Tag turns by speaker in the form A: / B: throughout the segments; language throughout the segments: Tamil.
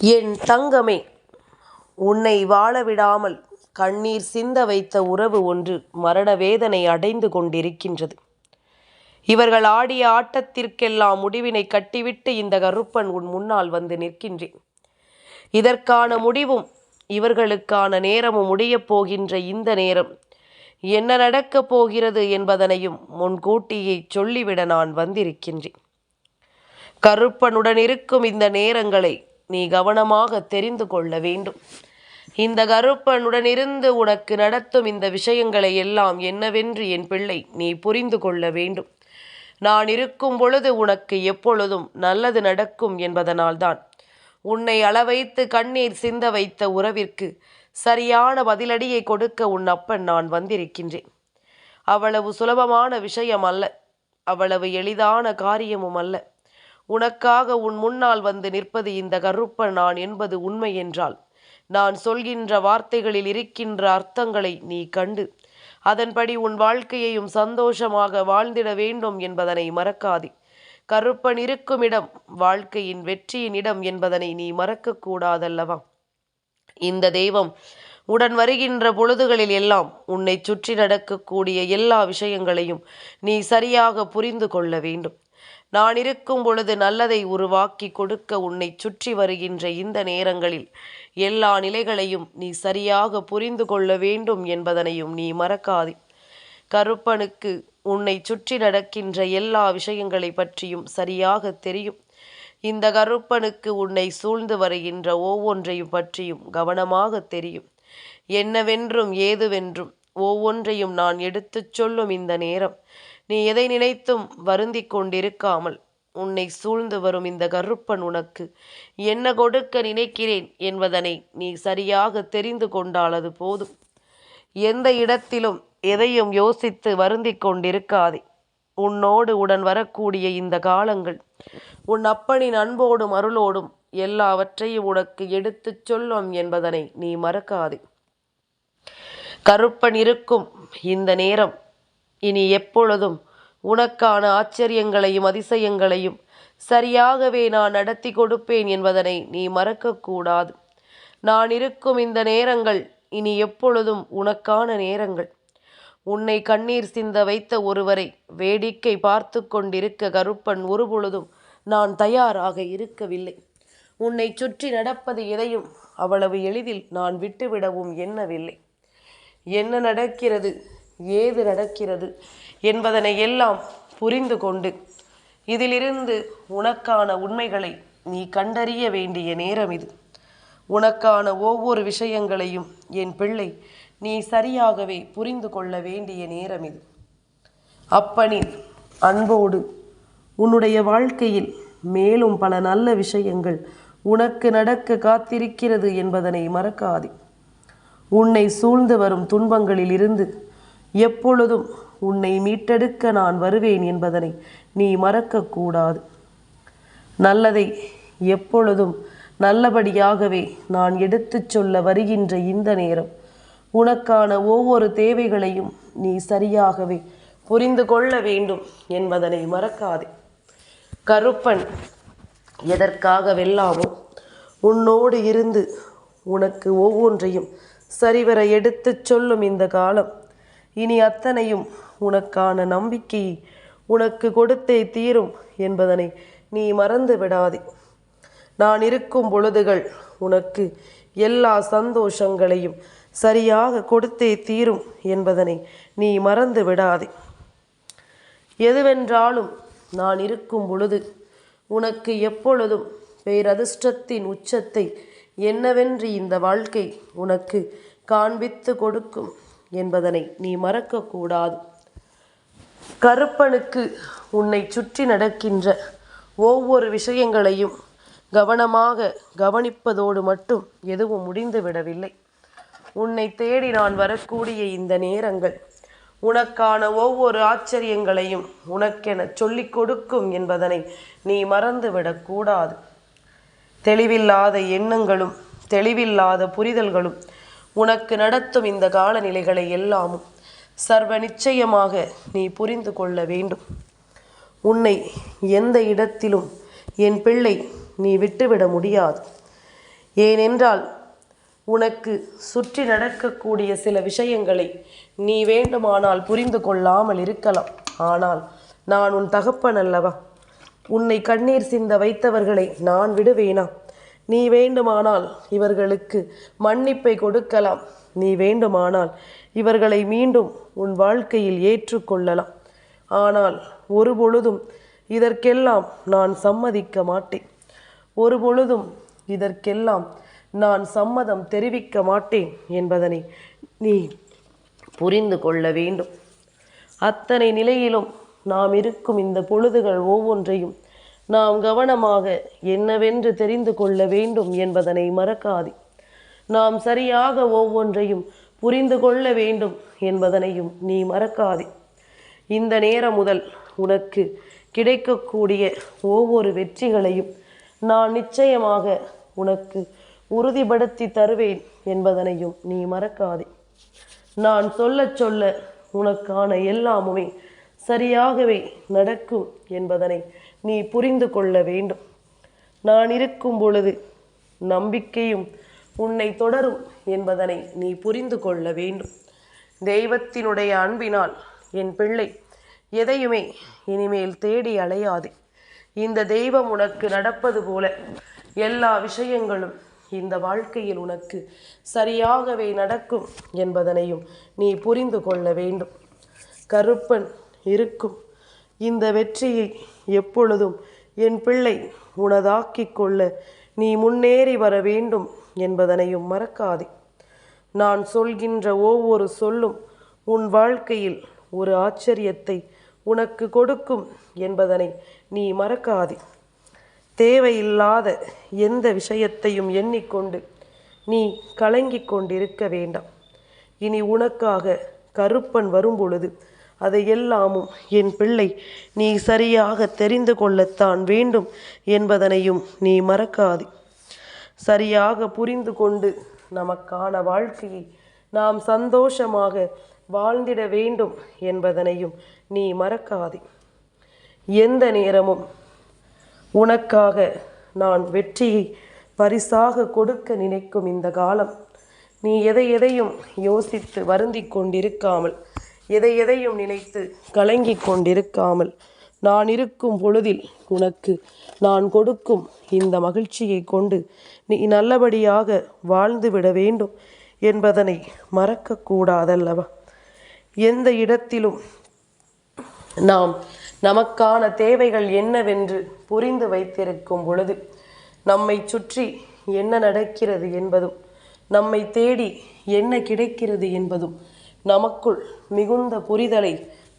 A: என் தங்கமே, உன்னை வாழவிடாமல் கண்ணீர் சிந்த வைத்த உறவு ஒன்று மரண வேதனை அடைந்து கொண்டிருக்கின்றது. இவர்கள் ஆடிய ஆட்டத்திற்கெல்லாம் முடிவினை கட்டிவிட்டு இந்த கருப்பன் உன் முன்னால் வந்து நிற்கின்றேன். இதற்கான முடிவும் இவர்களுக்கான நேரமும் முடியப் போகின்ற இந்த நேரம் என்ன நடக்கப் போகிறது என்பதனையும் முன்கூட்டியே சொல்லிவிட நான் வந்திருக்கின்றேன். கருப்பனுடன் இருக்கும் இந்த நேரங்களை நீ கவனமாக தெரிந்து கொள்ள வேண்டும். இந்த கருப்பனுடன் இருந்து உனக்கு நடத்தும் இந்த விஷயங்களை எல்லாம் என்னவென்று என் பிள்ளை நீ புரிந்து கொள்ள வேண்டும். நான் இருக்கும் பொழுது உனக்கு எப்பொழுதும் நல்லது நடக்கும் என்பதனால்தான் உன்னை அளவைத்து கண்ணீர் சிந்த வைத்த உறவிற்கு சரியான பதிலடியை கொடுக்க உன் அப்பன் நான் வந்திருக்கின்றேன். அவ்வளவு சுலபமான விஷயம் அல்ல, அவ்வளவு எளிதான காரியமும் அல்ல. உனக்காக உன் முன்னால் வந்து நிற்பது இந்த கருப்பன் நான் என்பது உண்மை என்றால், நான் சொல்கின்ற வார்த்தைகளில் இருக்கின்ற அர்த்தங்களை நீ கண்டு அதன்படி உன் வாழ்க்கையையும் சந்தோஷமாக வாழ்ந்திட வேண்டும் என்பதனை மறக்காதே. கருப்பன் இருக்கும் இடம் வாழ்க்கையின் வெற்றியின் இடம் என்பதனை நீ மறக்கக்கூடாதல்லவா? இந்த தெய்வம் உடன் வருகின்ற பொழுதுகளில் எல்லாம் உன்னை சுற்றி நடக்கக்கூடிய எல்லா விஷயங்களையும் நீ சரியாக புரிந்து கொள்ள வேண்டும். நான் இருக்கும் பொழுது நல்லதை உருவாக்கி கொடுக்க உன்னை சுற்றி வருகின்ற இந்த நேரங்களில் எல்லா நிலைகளையும் நீ சரியாக புரிந்து கொள்ள வேண்டும் என்பதனையும் நீ மறக்காதே. கருப்பனுக்கு உன்னை சுற்றி நடக்கின்ற எல்லா விஷயங்களை பற்றியும் சரியாக தெரியும். இந்த கருப்பனுக்கு உன்னை சூழ்ந்து வருகின்ற ஒவ்வொன்றையும் பற்றியும் கவனமாக தெரியும். என்னவென்றும் ஏதுவென்றும் ஒவ்வொன்றையும் நான் எடுத்துச் சொல்லும் இந்த நேரம் நீ எதை நினைத்தும் வருந்தி கொண்டிருக்காமல், உன்னை சூழ்ந்து வரும் இந்த கருப்பன் உனக்கு என்ன கொடுக்க நினைக்கிறேன் என்பதனை நீ சரியாக தெரிந்து கொண்டாலது போதும். எந்த இடத்திலும் எதையும் யோசித்து வருந்தி கொண்டிருக்காதே. உன்னோடு உடன் வரக்கூடிய இந்த காலங்கள் உன் அப்பனின் அன்போடும் அருளோடும் எல்லாவற்றையும் உனக்கு எடுத்துச் சொல்லும் என்பதனை நீ மறக்காதே. கருப்பன் இருக்கும் இந்த நேரம் இனி எப்பொழுதும் உனக்கான ஆச்சரியங்களையும் அதிசயங்களையும் சரியாகவே நான் நடத்தி கொடுப்பேன் என்பதனை நீ மறக்கக்கூடாது. நான் இருக்கும் இந்த நேரங்கள் இனி எப்பொழுதும் உனக்கான நேரங்கள். உன்னை கண்ணீர் சிந்த வைத்த ஒருவரை வேடிக்கை பார்த்து கொண்டிருக்க கருப்பன் ஒருபொழுதும் நான் தயாராக இருக்கவில்லை. உன்னை சுற்றி நடப்பது எதையும் அவ்வளவு எளிதில் நான் விட்டுவிடவும் எண்ணவில்லை. என்ன நடக்கிறது, ஏது நடக்கிறது என்பதனை எல்லாம் புரிந்து கொண்டு இதிலிருந்து உனக்கான உண்மைகளை நீ கண்டறிய வேண்டிய நேரம் இது. உனக்கான ஒவ்வொரு விஷயங்களையும் என் பிள்ளை நீ சரியாகவே புரிந்து கொள்ள வேண்டிய நேரம் இது. அப்பனின் அன்போடு உன்னுடைய வாழ்க்கையில் மேலும் பல நல்ல விஷயங்கள் உனக்கு நடக்க காத்திருக்கிறது என்பதனை மறக்காதே. உன்னை சூழ்ந்து வரும் துன்பங்களில் இருந்து எப்பொழுதும் உன்னை மீட்டெடுக்க நான் வருவேன் என்பதனை நீ மறக்கக்கூடாது. நல்லதை எப்பொழுதும் நல்லபடியாகவே நான் எடுத்துச் சொல்ல வருகின்ற இந்த நேரம் உனக்கான ஒவ்வொரு தேவைகளையும் நீ சரியாகவே புரிந்து கொள்ள வேண்டும் என்பதனை மறக்காதே. கருப்பன் எதற்காகவெல்லாமோ உன்னோடு இருந்து உனக்கு ஒவ்வொன்றையும் சரிவர எடுத்துச் சொல்லும் இந்த காலம் இனி அத்தனையும் உனக்கான நம்பிக்கையை உனக்கு கொடுத்தே தீரும் என்பதனை நீ மறந்து விடாதே. நான் இருக்கும் பொழுதுகள் உனக்கு எல்லா சந்தோஷங்களையும் சரியாக கொடுத்தே தீரும் என்பதனை நீ மறந்து விடாதே. எதுவென்றாலும் நான் இருக்கும் பொழுது உனக்கு எப்பொழுதும் பேரதிர்ஷ்டத்தின் உச்சத்தை என்னவென்று இந்த வாழ்க்கை உனக்கு காண்பித்து கொடுக்கும் என்பதனை நீ மறக்கக்கூடாது. கருப்பனுக்கு உன்னை சுற்றி நடக்கின்ற ஒவ்வொரு விஷயங்களையும் கவனமாக கவனிப்பதோடு மட்டும் எதுவும் முடிந்து விடவில்லை. உன்னை தேடி நான் வரக்கூடிய இந்த நேரங்கள் உனக்கான ஒவ்வொரு ஆச்சரியங்களையும் உனக்கென சொல்லிக் கொடுக்கும் என்பதனை நீ மறந்துவிடக்கூடாது. தெளிவில்லாத எண்ணங்களும் தெளிவில்லாத புரிதல்களும் உனக்கு நடத்தும் இந்த காலநிலைகளை எல்லாமும் சர்வ நிச்சயமாக நீ புரிந்து கொள்ள வேண்டும். உன்னை எந்த இடத்திலும் என் பிள்ளை நீ விட்டுவிட முடியாது. ஏனென்றால் உனக்கு சுற்றி நடக்கக்கூடிய சில விஷயங்களை நீ வேண்டுமானால் புரிந்து கொள்ளாமல் இருக்கலாம். ஆனால் நான் உன் தகப்பன் அல்லவா? உன்னை கண்ணீர் சிந்த வைத்தவர்களை நான் விடுவேனா? நீ வேண்டுமானால் இவர்களுக்கு மன்னிப்பை கொடுக்கலாம். நீ வேண்டுமானால் இவர்களை மீண்டும் உன் வாழ்க்கையில் ஏற்றுக்கொள்ளலாம். ஆனால் ஒருபொழுதும் இதற்கெல்லாம் நான் சம்மதிக்க மாட்டேன். ஒருபொழுதும் இதற்கெல்லாம் நான் சம்மதம் தெரிவிக்க மாட்டேன் என்பதனை நீ புரிந்து கொள்ள வேண்டும். அத்தனை நிலையிலும் நாம் இருக்கும் இந்த பொழுதுகள் ஒவ்வொன்றையும் நாம் கவனமாக என்னவென்று தெரிந்து கொள்ள வேண்டும் என்பதனை மறக்காதே. நாம் சரியாக ஒவ்வொன்றையும் புரிந்து கொள்ள வேண்டும் என்பதனையும் நீ மறக்காதே. இந்த நேரம் முதல் உனக்கு கிடைக்கக்கூடிய ஒவ்வொரு வெற்றிகளையும் நான் நிச்சயமாக உனக்கு உறுதிப்படுத்தி தருவேன் என்பதனையும் நீ மறக்காதே. நான் சொல்ல சொல்ல உனக்கான எல்லாமுமே சரியாகவே நடக்கும் என்பதனை நீ புரிந்து கொள்ள வேண்டும். நான் இருக்கும் பொழுது நம்பிக்கையும் உன்னை தொடரும் என்பதனை நீ புரிந்து கொள்ள வேண்டும். தெய்வத்தினுடைய அன்பினால் என் பிள்ளை எதையுமே இனிமேல் தேடி அலையாதே. இந்த தெய்வம் உனக்கு நடப்பது போல எல்லா விஷயங்களும் இந்த வாழ்க்கையில் உனக்கு சரியாகவே நடக்கும் என்பதனையும் நீ புரிந்து கொள்ள வேண்டும். கருப்பன் இருக்கும் இந்த வெற்றியை எப்பொழுதும் என் பிள்ளை உனதாக்கிக் கொள்ள நீ முன்னேறி வர வேண்டும் என்பதனையும் மறக்காதே. நான் சொல்கின்ற ஒவ்வொரு சொல்லும் உன் வாழ்க்கையில் ஒரு ஆச்சரியத்தை உனக்கு கொடுக்கும் என்பதனை நீ மறக்காதே. தேவையில்லாத எந்த விஷயத்தையும் எண்ணிக்கொண்டு நீ கலங்கிக் கொண்டிருக்க வேண்டாம். இனி உனக்காக கருப்பன் வரும் பொழுது அதையெல்லாமும் என் பிள்ளை நீ சரியாக தெரிந்து கொள்ளத்தான் வேண்டும் என்பதனையும் நீ மறக்காதே. சரியாக புரிந்து கொண்டு நமக்கான வாழ்க்கையை நாம் சந்தோஷமாக வாழ்ந்திட வேண்டும் என்பதனையும் நீ மறக்காதே. எந்த நேரமும் உனக்காக நான் வெற்றியை பரிசாக கொடுக்க நினைக்கும் இந்த காலம் நீ எதையும் யோசித்து வருந்தி கொண்டிருக்காமல், எதையும் நினைத்து கலங்கி கொண்டிருக்காமல், நான் இருக்கும் பொழுதில் உனக்கு நான் கொடுக்கும் இந்த மகிழ்ச்சியை கொண்டு நீ நல்லபடியாக வாழ்ந்து விட வேண்டும் என்பதனை மறக்கக்கூடாதல்லவா? எந்த இடத்திலும் நாம் நமக்கான தேவைகள் என்னவென்று புரிந்து வைத்திருக்கும் பொழுது நம்மை சுற்றி என்ன நடக்கிறது என்பதும் நம்மை தேடி என்ன கிடைக்கிறது என்பதும் நமக்குள் மிகுந்த புரிதலை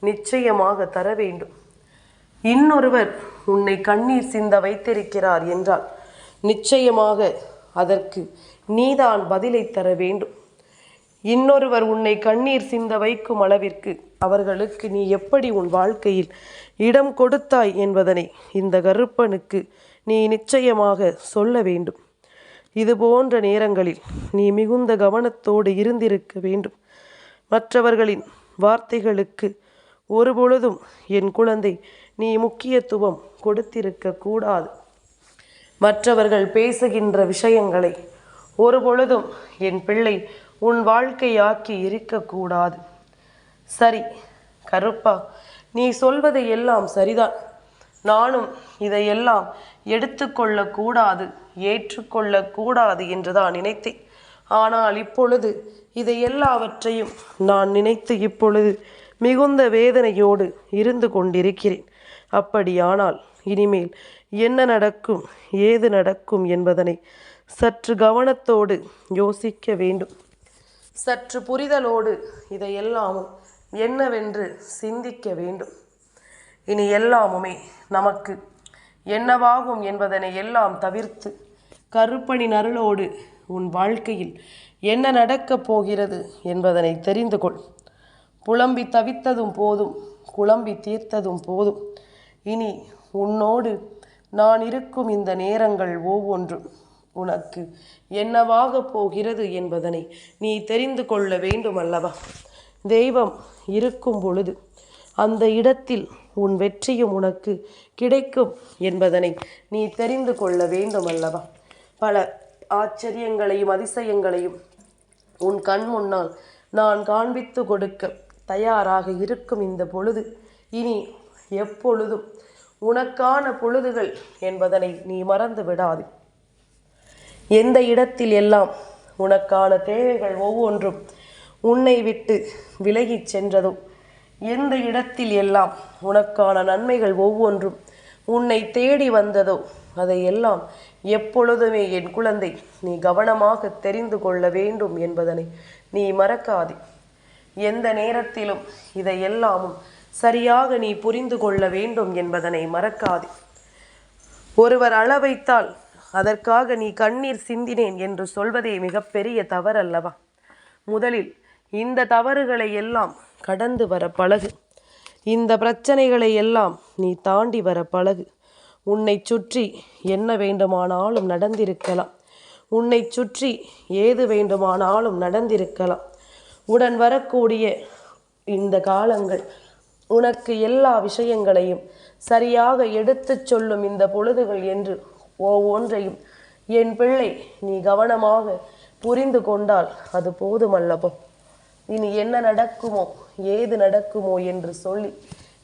A: நிச்சயமாக தர வேண்டும். இன்னொருவர் உன்னை கண்ணீர் சிந்த வைத்திருக்கிறார் என்றால் நிச்சயமாக அதற்கு நீதான் பதிலை தர வேண்டும். இன்னொருவர் உன்னை கண்ணீர் சிந்த வைக்கும் அளவிற்கு அவர்களுக்கு நீ எப்படி உன் வாழ்க்கையில் இடம் கொடுத்தாய் என்பதனை இந்த கருப்பனுக்கு நீ நிச்சயமாக சொல்ல வேண்டும். இது போன்ற நேரங்களில் நீ மிகுந்த கவனத்தோடு இருந்திருக்க வேண்டும். மற்றவர்களின் வார்த்தைகளுக்கு ஒருபொழுதும் என் குழந்தை நீ முக்கியத்துவம் கொடுத்திருக்க கூடாது. மற்றவர்கள் பேசுகின்ற விஷயங்களை ஒருபொழுதும் என் பிள்ளை உன் வாழ்க்கையாக்கி இருக்கக்கூடாது. சரி கருப்பா, நீ சொல்வதை எல்லாம் சரிதான். நானும் இதையெல்லாம் எடுத்துக்கொள்ளக்கூடாது, ஏற்றுக்கொள்ளக்கூடாது என்றுதான் நினைத்தேன். ஆனால் இப்பொழுது இதை எல்லாவற்றையும் நான் நினைத்து இப்பொழுது மிகுந்த வேதனையோடு இருந்து கொண்டிருக்கிறேன். அப்படியானால் இனிமேல் என்ன நடக்கும், ஏது நடக்கும் என்பதனை சற்று கவனத்தோடு யோசிக்க வேண்டும். சற்று புரிதலோடு இதையெல்லாமும் என்னவென்று சிந்திக்க வேண்டும். இனி எல்லாமுமே நமக்கு என்னவாகும் என்பதனை எல்லாம் தவிர்த்து கருப்பனின் அருளோடு உன் வாழ்க்கையில் என்ன நடக்கப் போகிறது என்பதனை தெரிந்து கொள். புலம்பி தவித்ததும் போதும், குழம்பி தீர்த்ததும் போதும். இனி உன்னோடு நான் இருக்கும் இந்த நேரங்கள் ஒவ்வொன்றும் உனக்கு என்னவாக போகிறது என்பதனை நீ தெரிந்து கொள்ள வேண்டும் அல்லவா? தெய்வம் இருக்கும் பொழுது அந்த இடத்தில் உன் வெற்றியும் உனக்கு கிடைக்கும் என்பதனை நீ தெரிந்து கொள்ள வேண்டும் அல்லவா? பல ஆச்சரியங்களையும் அதிசயங்களையும் உன் கண் முன்னால் நான் காண்பித்து கொடுக்க தயாராக இருக்கும் இந்த பொழுது இனி எப்பொழுதும் உனக்கான பொழுதுகள் என்பதனை நீ மறந்து விடாது. எந்த இடத்தில் எல்லாம் உனக்கான தேவைகள் ஒவ்வொன்றும் உன்னை விட்டு விலகிச் சென்றதோ, எந்த இடத்தில் எல்லாம் உனக்கான நன்மைகள் ஒவ்வொன்றும் உன்னை தேடி வந்ததோ, அதையெல்லாம் எப்பொழுதுமே என் குழந்தை நீ கவனமாக தெரிந்து கொள்ள வேண்டும் என்பதனை நீ மறக்காதே. எந்த நேரத்திலும் இதையெல்லாமும் சரியாக நீ புரிந்து கொள்ள வேண்டும் என்பதனை மறக்காதே. ஒருவர் அள வைத்தால் அதற்காக நீ கண்ணீர் சிந்தினேன் என்று சொல்வதே மிகப்பெரிய தவறல்லவா? முதலில் இந்த தவறுகளை எல்லாம் கடந்து வர பழகு. இந்த பிரச்சனைகளை எல்லாம் நீ தாண்டி வர பழகு. உன்னை சுற்றி என்ன வேண்டுமானாலும் நடந்திருக்கலாம். உன்னை சுற்றி ஏது வேண்டுமானாலும் நடந்திருக்கலாம். உடன் வரக்கூடிய இந்த காலங்கள் உனக்கு எல்லா விஷயங்களையும் சரியாக எடுத்துச் சொல்லும் இந்த பொழுதுகள் என்று ஒவ்வொன்றையும் என் பிள்ளை நீ கவனமாக புரிந்து கொண்டால் அது போதுமல்லவோ. இனி என்ன நடக்குமோ ஏது நடக்குமோ என்று சொல்லி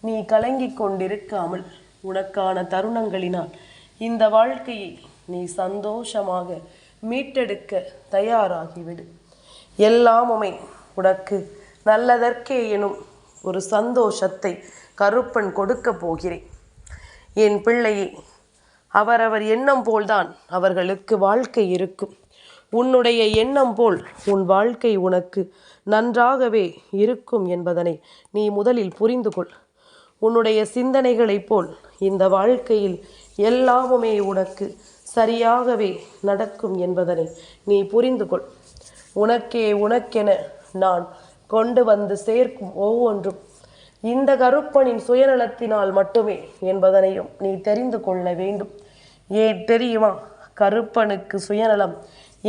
A: நீ கலங்கிக் கொண்டிருக்காமல் உனக்கான தருணங்களினால் இந்த வாழ்க்கையை நீ சந்தோஷமாக மீட்டெடுக்க தயாராகிவிடு. எல்லாமுமே உனக்கு நல்லதற்கே எனும் ஒரு சந்தோஷத்தை கருப்பன் கொடுக்க போகிறேன். என் பிள்ளையே, அவரவர் எண்ணம் போல்தான் அவர்களுக்கு வாழ்க்கை இருக்கும். உன்னுடைய எண்ணம் போல் உன் வாழ்க்கை உனக்கு நன்றாகவே இருக்கும் என்பதனை நீ முதலில் புரிந்து கொள். உன்னுடைய சிந்தனைகளைப் போல் இந்த வாழ்க்கையில் எல்லாமுமே உனக்கு சரியாகவே நடக்கும் என்பதனை நீ புரிந்து கொள். உனக்கென நான் கொண்டு வந்து சேர்க்கும் ஒவ்வொன்றும் இந்த கருப்பனின் சுயநலத்தினால் மட்டுமே என்பதனையும் நீ தெரிந்து கொள்ள வேண்டும். ஏன் தெரியுமா? கருப்பனுக்கு சுயநலம்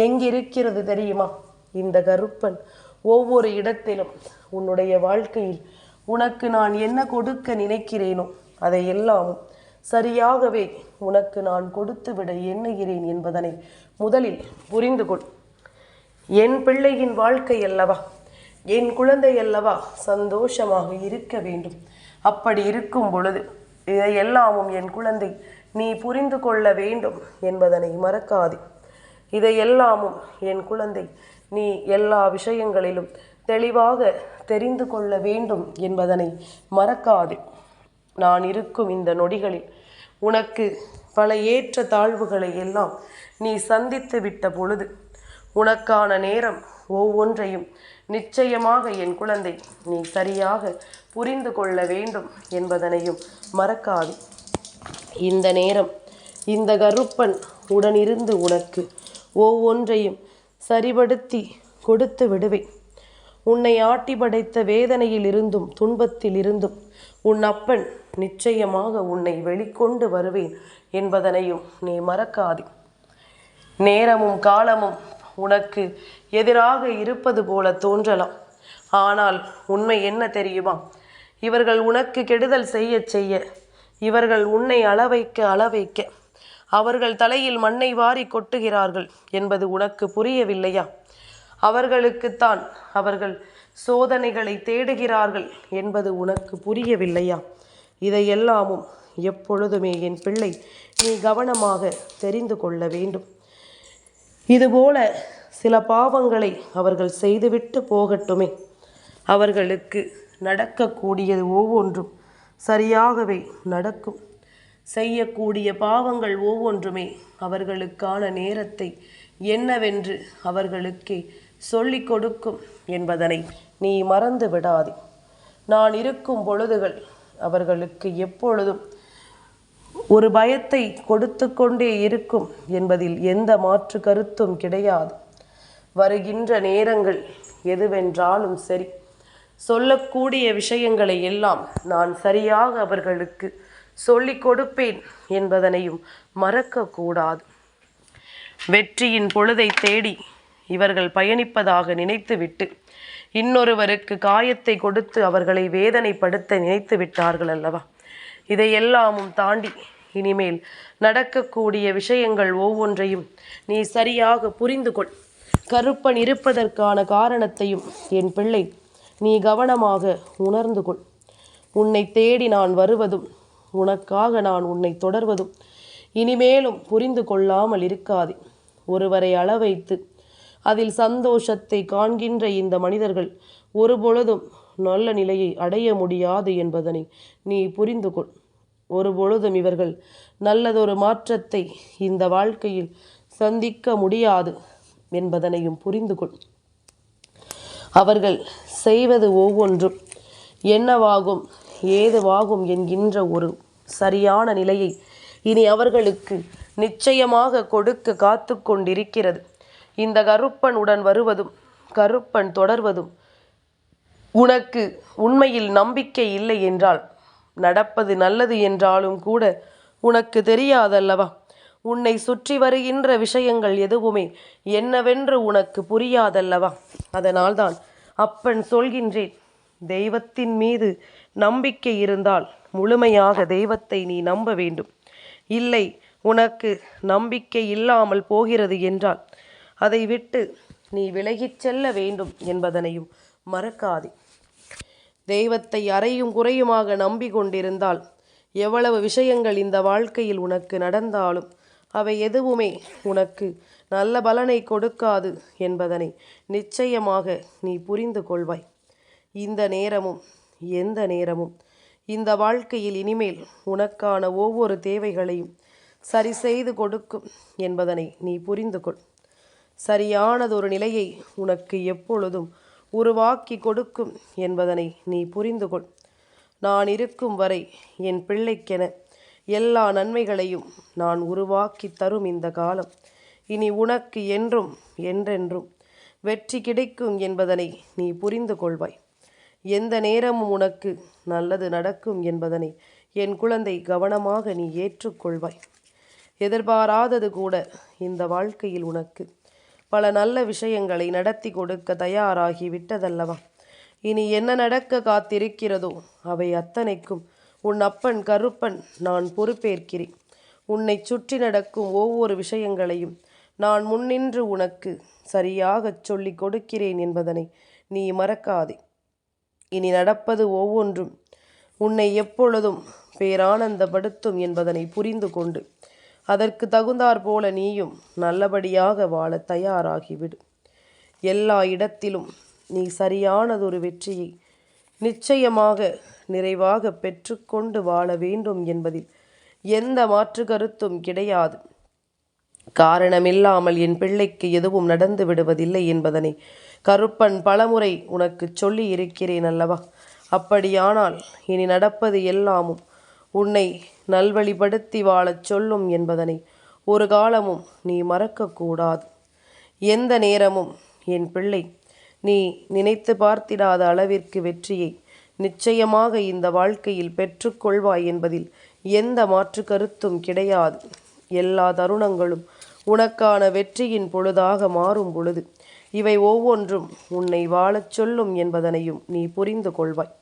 A: எங்கிருக்கிறது தெரியுமா? இந்த கருப்பன் ஒவ்வொரு இடத்திலும் உன்னுடைய வாழ்க்கையில் உனக்கு நான் என்ன கொடுக்க நினைக்கிறேனோ அதை எல்லாமும் சரியாகவே உனக்கு நான் கொடுத்து விட எண்ணுகிறேன் என்பதனை முதலில் புரிந்து கொள். என் பிள்ளையின் வாழ்க்கை அல்லவா, என் குழந்தை அல்லவா சந்தோஷமாக இருக்க வேண்டும். அப்படி இருக்கும் பொழுது இதையெல்லாமும் என் குழந்தை நீ புரிந்து கொள்ள வேண்டும் என்பதனை மறக்காதே. இதையெல்லாமும் என் குழந்தை நீ எல்லா விஷயங்களிலும் தெளிவாக தெரிந்து கொள்ள வேண்டும் என்பதனை மறக்காதே. நான் இருக்கும் இந்த நொடிகளில் உனக்கு பல ஏற்ற தாழ்வுகளை எல்லாம் நீ சந்தித்து விட்ட பொழுது உனக்கான நேரம் ஒவ்வொன்றையும் நிச்சயமாக என் குழந்தை நீ சரியாக புரிந்து கொள்ள வேண்டும் என்பதனையும் மறக்காதே. இந்த நேரம் இந்த கருப்பன் உடனிருந்து உனக்கு ஒவ்வொன்றையும் சரிபடுத்தி கொடுத்து விடுவேன். உன்னை ஆட்டி படைத்த வேதனையில் இருந்தும் துன்பத்தில் இருந்தும் உன் அப்பன் நிச்சயமாக உன்னை வெளிக்கொண்டு வருவேன் என்பதனையும் நீ மறக்காதே. நேரமும் காலமும் உனக்கு எதிராக இருப்பது போல தோன்றலாம். ஆனால் உண்மை என்ன தெரியுமா? இவர்கள் உனக்கு கெடுதல் செய்ய இவர்கள் உன்னை அளவைக்க அவர்கள் தலையில் மண்ணை வாரி கொட்டுகிறார்கள் என்பது உனக்கு புரியவில்லையா? அவர்களுக்குத்தான் அவர்கள் சோதனைகளை தேடுகிறார்கள் என்பது உனக்கு புரியவில்லையா? இதையெல்லாமும் எப்பொழுதுமே என் பிள்ளை நீ கவனமாக தெரிந்து கொள்ள வேண்டும். இதுபோல சில பாவங்களை அவர்கள் செய்துவிட்டு போகட்டுமே. அவர்களுக்கு நடக்கக்கூடியது ஒவ்வொன்றும் சரியாகவே நடக்கும். செய்யக்கூடிய பாவங்கள் ஒவ்வொன்றுமே அவர்களுக்கான நேரத்தை என்னவென்று அவர்களுக்கே சொல்லிக் கொடுக்கும் என்பதனை நீ மறந்து விடாதே. நான் இருக்கும் பொழுதுகள் அவர்களுக்கு எப்பொழுதும் ஒரு பயத்தை கொடுத்து கொண்டே இருக்கும் என்பதில் எந்த மாற்று கருத்தும் கிடையாது. வருகின்ற நேரங்கள் எதுவென்றாலும் சரி, சொல்லக்கூடிய விஷயங்களை எல்லாம் நான் சரியாக அவர்களுக்கு சொல்லிக் கொடுப்பேன் என்பதனையும் மறக்கக்கூடாது. வெற்றியின் பொழுதை தேடி இவர்கள் பயணிப்பதாக நினைத்துவிட்டு இன்னொருவருக்கு காயத்தை கொடுத்து அவர்களை வேதனைப்படுத்த நினைத்து விட்டார்கள் அல்லவா? இதையெல்லாமும் தாண்டி இனிமேல் நடக்கக்கூடிய விஷயங்கள் ஒவ்வொன்றையும் நீ சரியாக புரிந்து கொள். கருப்பன் இருப்பதற்கான காரணத்தையும் என் பிள்ளை நீ கவனமாக உணர்ந்து கொள். உன்னை தேடி நான் வருவதும் உனக்காக நான் உன்னை தொடர்வதும் இனிமேலும் புரிந்து கொள்ளாமல் இருக்காதே. ஒருவரை அளவைத்து அதில் சந்தோஷத்தை காண்கின்ற இந்த மனிதர்கள் ஒருபொழுதும் நல்ல நிலையை அடைய முடியாது என்பதனை நீ புரிந்து கொள். ஒருபொழுதும் இவர்கள் நல்லதொரு மாற்றத்தை இந்த வாழ்க்கையில் சந்திக்க முடியாது என்பதனையும் புரிந்து கொள். அவர்கள் செய்வது ஒவ்வொன்றும் என்னவாகும் ஏதுவாகும் என்கின்ற ஒரு சரியான நிலையை இனி அவர்களுக்கு நிச்சயமாக கொடுக்க காத்து கொண்டிருக்கிறது. இந்த கருப்பன் உடன் வருவதும் கருப்பன் தொடர்வதும் உனக்கு உண்மையில் நம்பிக்கை இல்லை என்றால், நடப்பது நல்லது என்றாலும் கூட உனக்கு தெரியாதல்லவா? உன்னை சுற்றி வருகின்ற விஷயங்கள் எதுவுமே என்னவென்று உனக்கு புரியாதல்லவா? அதனால்தான் அப்பன் சொல்கின்றேன், தெய்வத்தின் மீது நம்பிக்கை இருந்தால் முழுமையாக தெய்வத்தை நீ நம்ப வேண்டும். இல்லை, உனக்கு நம்பிக்கை இல்லாமல் போகிறது என்றால் அதை விட்டு நீ விலகிச் செல்ல வேண்டும் என்பதனையும் மறக்காதே. தெய்வத்தை அறையும் குறையுமாக நம்பிக்கொண்டிருந்தால் எவ்வளவு விஷயங்கள் இந்த வாழ்க்கையில் உனக்கு நடந்தாலும் அவை எதுவுமே உனக்கு நல்ல பலனை கொடுக்காது என்பதனை நிச்சயமாக நீ புரிந்து கொள்வாய். இந்த நேரமும் எந்த நேரமும் இந்த வாழ்க்கையில் இனிமேல் உனக்கான ஒவ்வொரு தேவைகளையும் சரி செய்து கொடுக்கும் என்பதனை நீ புரிந்து கொள். சரியானதொரு நிலையை உனக்கு எப்பொழுதும் உருவாக்கி கொடுக்கும் என்பதனை நீ புரிந்து கொள். நான் இருக்கும் வரை என் பிள்ளைக்கென எல்லா நன்மைகளையும் நான் உருவாக்கி தரும் இந்த காலம் இனி உனக்கு என்றும் என்றென்றும் வெற்றி கிடைக்கும் என்பதனை நீ புரிந்து கொள்வாய். எந்த நேரமும் உனக்கு நல்லது நடக்கும் என்பதனை என் குழந்தை கவனமாக நீ ஏற்றுக்கொள்வாய். எதிர்பாராதது கூட இந்த வாழ்க்கையில் உனக்கு பல நல்ல விஷயங்களை நடத்தி கொடுக்க தயாராகி விட்டதல்லவா? இனி என்ன நடக்க காத்திருக்கிறதோ அவை அத்தனைக்கும் உன் அப்பன் கருப்பன் நான் பொறுப்பேற்கிறேன். உன்னை சுற்றி நடக்கும் ஒவ்வொரு விஷயங்களையும் நான் முன்னின்று உனக்கு சரியாகச் சொல்லி கொடுக்கிறேன் என்பதனை நீ மறக்காதே. இனி நடப்பது ஒவ்வொன்றும் உன்னை எப்பொழுதும் பேரானந்தப்படுத்தும் என்பதனை புரிந்து கொண்டு அதற்கு தகுந்தாற் போல நீயும் நல்லபடியாக வாழ தயாராகிவிடு. எல்லா இடத்திலும் நீ சரியானதொரு வெற்றியை நிச்சயமாக நிறைவாக பெற்றுக்கொண்டு வாழ வேண்டும் என்பதில் எந்த மாற்று கருத்தும் கிடையாது. காரணமில்லாமல் என் பிள்ளைக்கு எதுவும் நடந்து விடுவதில்லை என்பதனை கருப்பன் பலமுறை உனக்கு சொல்லி இருக்கிறேன் அல்லவா? அப்படியானால் இனி நடப்பது எல்லாமும் உன்னை நல்வழிப்படுத்தி வாழச் சொல்லும் என்பதனை ஒரு காலமும் நீ மறக்கக்கூடாது. எந்த நேரமும் என் பிள்ளை நீ நினைத்து பார்த்திடாத அளவிற்கு வெற்றியை நிச்சயமாக இந்த வாழ்க்கையில் பெற்றுக்கொள்வாய் என்பதில் எந்த மாற்று கருத்தும் கிடையாது. எல்லா தருணங்களும் உனக்கான வெற்றியின் பொழுதாக மாறும் பொழுது இவை ஒவ்வொன்றும் உன்னை வாழச் சொல்லும் என்பதனையும் நீ புரிந்து கொள்வாய்.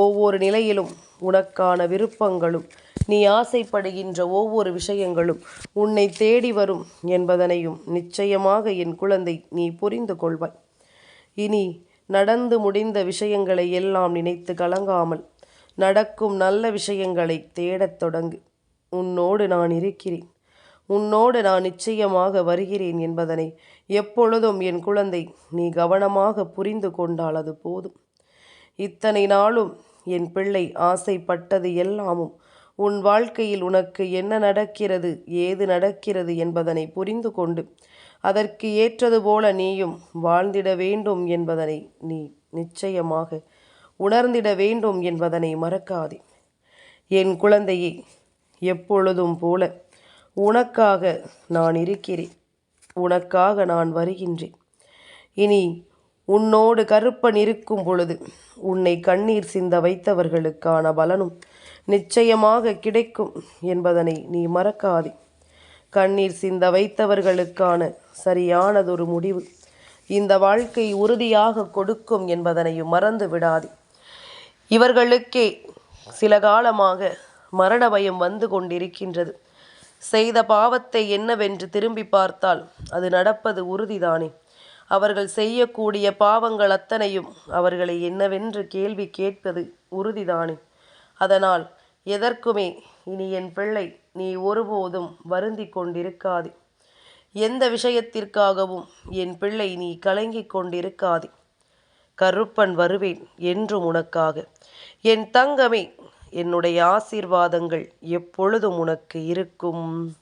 A: ஒவ்வொரு நிலையிலும் உனக்கான விருப்பங்களும் நீ ஆசைப்படுகின்ற ஒவ்வொரு விஷயங்களும் உன்னை தேடி வரும் என்பதனையும் நிச்சயமாக என் குழந்தை நீ புரிந்து கொள்வாய். இனி நடந்து முடிந்த விஷயங்களை எல்லாம் நினைத்து கலங்காமல் நடக்கும் நல்ல விஷயங்களை தேடத் தொடங்கு. உன்னோடு நான் இருக்கிறேன், உன்னோடு நான் நிச்சயமாக வருகிறேன் என்பதனை எப்பொழுதும் என் குழந்தை நீ கவனமாக புரிந்து கொண்டால் அது போதும். இத்தனை நாளும் என் பிள்ளை ஆசைப்பட்டது எல்லாமும் உன் வாழ்க்கையில் உனக்கு என்ன நடக்கிறது ஏது நடக்கிறது என்பதனை புரிந்து கொண்டு அதற்கு ஏற்றது போல நீயும் வாழ்ந்திட வேண்டும் என்பதனை நீ நிச்சயமாக உணர்ந்திட வேண்டும் என்பதனை மறக்காதே. என் குழந்தையே, எப்பொழுதும் போல உனக்காக நான் இருக்கிறேன், உனக்காக நான் வருகின்றேன். இனி உன்னோடு கருப்பன் இருக்கும் பொழுது உன்னை கண்ணீர் சிந்த வைத்தவர்களுக்கான பலனும் நிச்சயமாக கிடைக்கும் என்பதனை நீ மறக்காதே. கண்ணீர் சிந்த வைத்தவர்களுக்கான சரியானதொரு முடிவு இந்த வாழ்க்கை உறுதியாக கொடுக்கும் என்பதனையும் மறந்து விடாதே. இவர்களுக்கே சில காலமாக மரண பயம் வந்து கொண்டிருக்கின்றது. செய்த பாவத்தை என்னவென்று திரும்பி பார்த்தால் அது நடப்பது உறுதிதானே. அவர்கள் செய்யக்கூடிய பாவங்கள் அத்தனையும் அவர்களை என்னவென்று கேள்வி கேட்பது உறுதிதானே. அதனால் எதற்குமே இனி என் பிள்ளை நீ ஒருபோதும் வருந்தி கொண்டிருக்காதே. எந்த விஷயத்திற்காகவும் என் பிள்ளை நீ கலங்கிக் கொண்டிருக்காதே. கருப்பன் வருவேன் என்றும் உனக்காக. என் தங்கமே, என்னுடைய ஆசீர்வாதங்கள் எப்பொழுதும் உனக்கு இருக்கும்.